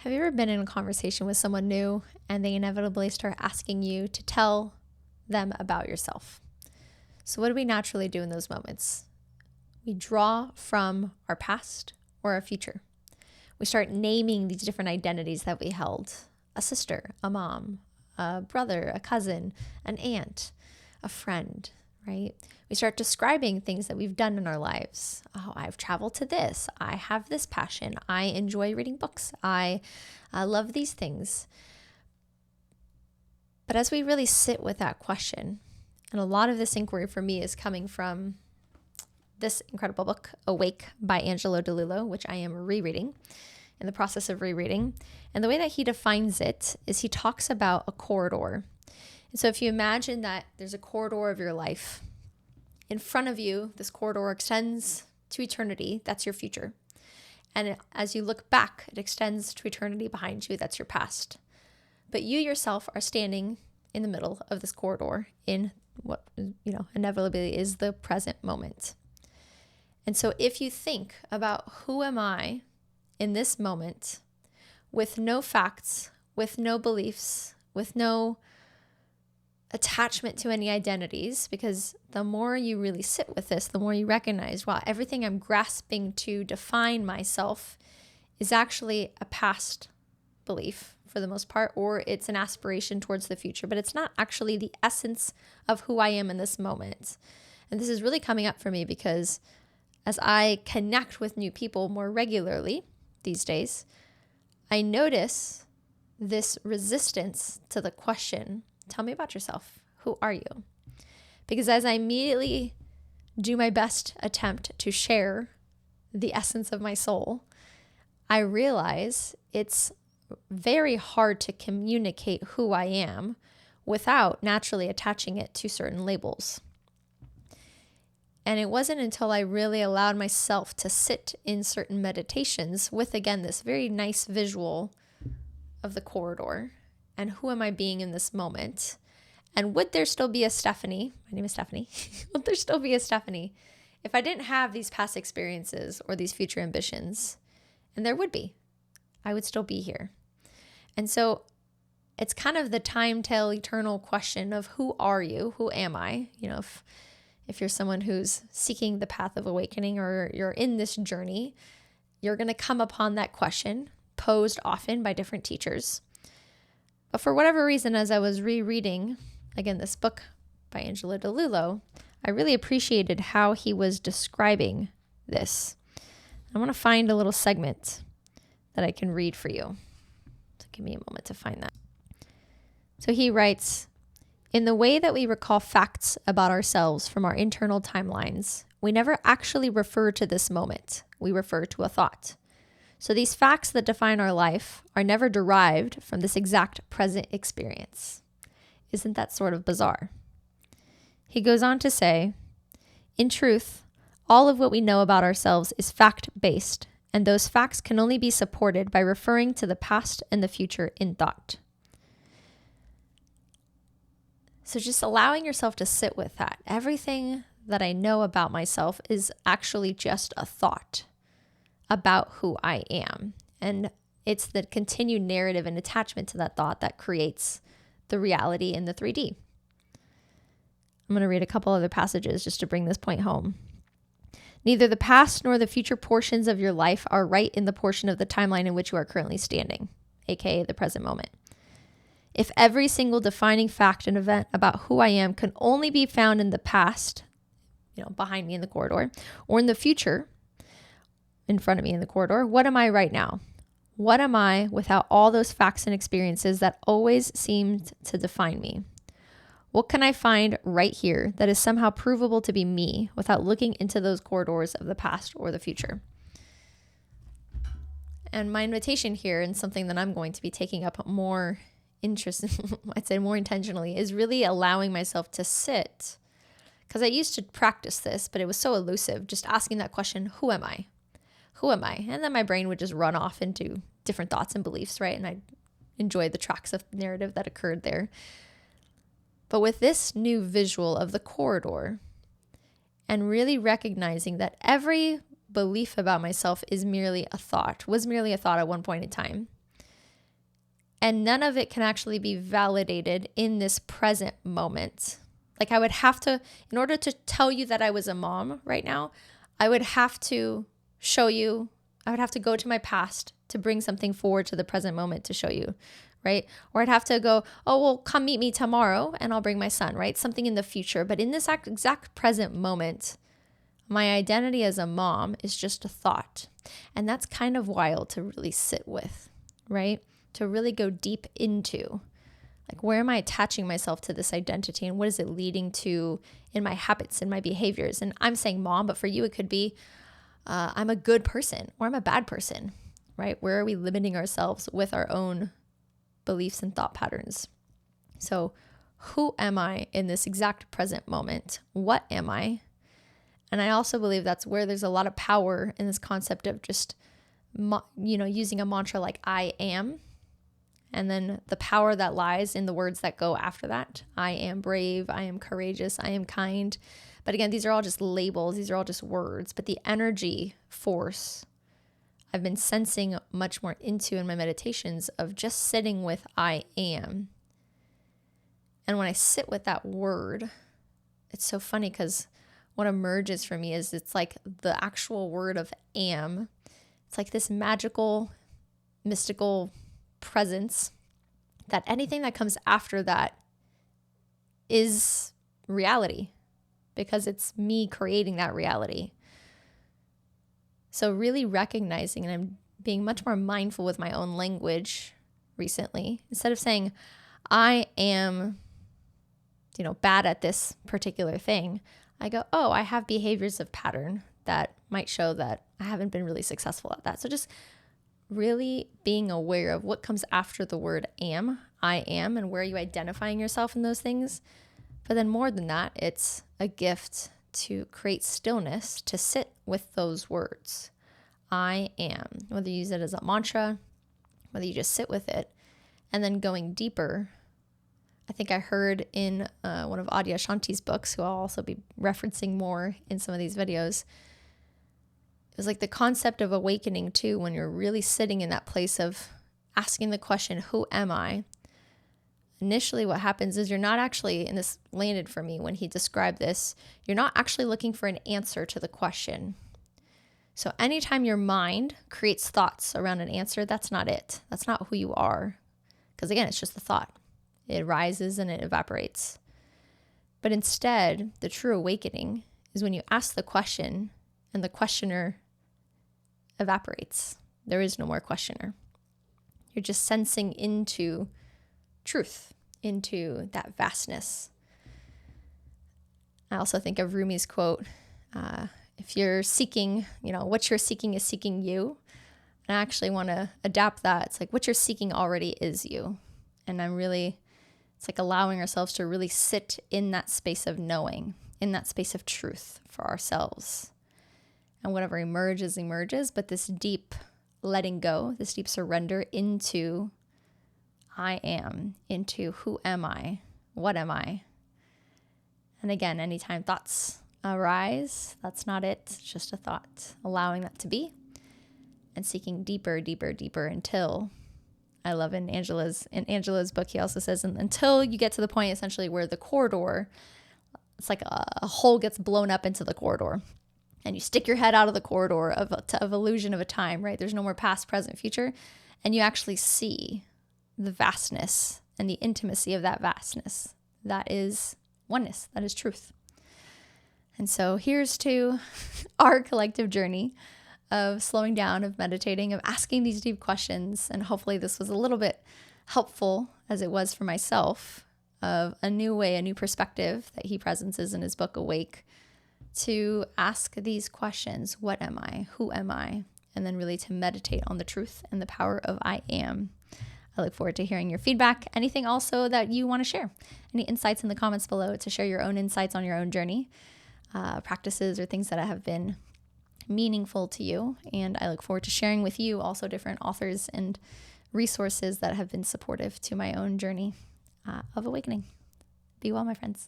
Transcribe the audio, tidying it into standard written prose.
Have you ever been in a conversation with someone new and they inevitably start asking you to tell them about yourself? So what do we naturally do in those moments? We draw from our past or our future. We start naming these different identities that we held: a sister, a mom, a brother, a cousin, an aunt, a friend, right? We start describing things that we've done in our lives. Oh, I've traveled to this. I have this passion. I enjoy reading books. I love these things. But as we really sit with that question, and a lot of this inquiry for me is coming from this incredible book, Awake by Angelo Dilulo, which I am rereading, in the process of rereading. And the way that he defines it is he talks about a corridor. And so if you imagine that there's a corridor of your life, in front of you, this corridor extends to eternity. That's your future. And as you look back, it extends to eternity behind you. That's your past. But you yourself are standing in the middle of this corridor in what, inevitably is the present moment. And so if you think about who am I in this moment, with no facts, with no beliefs, with no attachment to any identities, because the more you really sit with this, the more you recognize, wow, everything I'm grasping to define myself is actually a past belief for the most part, or it's an aspiration towards the future, but it's not actually the essence of who I am in this moment. And this is really coming up for me because as I connect with new people more regularly these days, I notice this resistance to the question, tell me about yourself. Who are you? Because as I immediately do my best attempt to share the essence of my soul, I realize it's very hard to communicate who I am without naturally attaching it to certain labels. And it wasn't until I really allowed myself to sit in certain meditations with, again, this very nice visual of the corridor and who am I being in this moment? And would there still be a Stephanie? My name is Stephanie. Would there still be a Stephanie if I didn't have these past experiences or these future ambitions? And there would be. I would still be here. And so it's kind of the time till eternal question of who are you? Who am I? If you're someone who's seeking the path of awakening or you're in this journey, you're going to come upon that question posed often by different teachers. But for whatever reason, as I was rereading, again, this book by Angelo Dilulo, I really appreciated how he was describing this. I want to find a little segment that I can read for you. So give me a moment to find that. So he writes, in the way that we recall facts about ourselves from our internal timelines, we never actually refer to this moment. We refer to a thought. So these facts that define our life are never derived from this exact present experience. Isn't that sort of bizarre? He goes on to say, in truth, all of what we know about ourselves is fact-based, and those facts can only be supported by referring to the past and the future in thought. So just allowing yourself to sit with that. Everything that I know about myself is actually just a thought about who I am. And it's the continued narrative and attachment to that thought that creates the reality in the 3D. I'm going to read a couple other passages just to bring this point home. Neither the past nor the future portions of your life are right in the portion of the timeline in which you are currently standing, aka the present moment. If every single defining fact and event about who I am can only be found in the past, behind me in the corridor, or in the future, in front of me in the corridor, what am I right now? What am I without all those facts and experiences that always seemed to define me? What can I find right here that is somehow provable to be me without looking into those corridors of the past or the future? And my invitation here, and something that I'm going to be taking up more I'd say more intentionally, is really allowing myself to sit. Because I used to practice this, but it was so elusive, just asking that question, who am I? Who am I? And then my brain would just run off into different thoughts and beliefs, right? And I enjoyed the tracks of narrative that occurred there. But with this new visual of the corridor and really recognizing that every belief about myself is merely a thought, was merely a thought at one point in time, And none of it can actually be validated in this present moment. Like I would have to, in order to tell you that I was a mom right now, I would have to show you, I would have to go to my past to bring something forward to the present moment to show you, right? Or I'd have to go, oh, well, come meet me tomorrow and I'll bring my son, right? Something in the future. But in this exact present moment, my identity as a mom is just a thought. And that's kind of wild to really sit with, right? To really go deep into, like, where am I attaching myself to this identity and what is it leading to in my habits and my behaviors? And I'm saying mom, but for you, it could be I'm a good person or I'm a bad person, right? Where are we limiting ourselves with our own beliefs and thought patterns? So who am I in this exact present moment? What am I? And I also believe that's where there's a lot of power in this concept of just, using a mantra like I am. And then the power that lies in the words that go after that. I am brave. I am courageous. I am kind. But again, these are all just labels. These are all just words. But the energy force I've been sensing much more into in my meditations of just sitting with I am. And when I sit with that word, it's so funny because what emerges for me is it's like the actual word of am. It's like this magical, mystical presence that anything that comes after that is reality because it's me creating that reality. So really recognizing, and I'm being much more mindful with my own language recently, instead of saying I am, bad at this particular thing, I go, oh, I have behaviors of pattern that might show that I haven't been really successful at that. So just really being aware of what comes after the word am, I am, and where are you identifying yourself in those things. But then more than that, it's a gift to create stillness, to sit with those words. I am, whether you use it as a mantra, whether you just sit with it, and then going deeper. I think I heard in one of Adyashanti's books, who I'll also be referencing more in some of these videos, it was like the concept of awakening too, when you're really sitting in that place of asking the question, who am I? Initially what happens is you're not actually, and this landed for me when he described this, you're not actually looking for an answer to the question. So anytime your mind creates thoughts around an answer, that's not it. That's not who you are. Because again, it's just a thought. It rises and it evaporates. But instead, the true awakening is when you ask the question and the questioner evaporates. There is no more questioner. You're just sensing into truth, into that vastness. I also think of Rumi's quote, if you're seeking, what you're seeking is seeking you. And I actually want to adapt that. It's like what you're seeking already is you. And it's like allowing ourselves to really sit in that space of knowing, in that space of truth for ourselves. And whatever emerges, but this deep letting go, this deep surrender into I am, into who am I, what am I? And again, anytime thoughts arise, that's not it, it's just a thought. Allowing that to be and seeking deeper, deeper, deeper until, I love in Angela's book, he also says, until you get to the point essentially where the corridor, it's like a hole gets blown up into the corridor. And you stick your head out of the corridor of illusion of a time, right? There's no more past, present, future. And you actually see the vastness and the intimacy of that vastness. That is oneness. That is truth. And so here's to our collective journey of slowing down, of meditating, of asking these deep questions. And hopefully this was a little bit helpful, as it was for myself, of a new way, a new perspective that he presences in his book, Awake, to ask these questions. What am I? Who am I? And then really to meditate on the truth and the power of I am. I look forward to hearing your feedback. Anything also that you want to share. Any insights in the comments below to share your own insights on your own journey, practices or things that have been meaningful to you. And I look forward to sharing with you also different authors and resources that have been supportive to my own journey of awakening. Be well, my friends.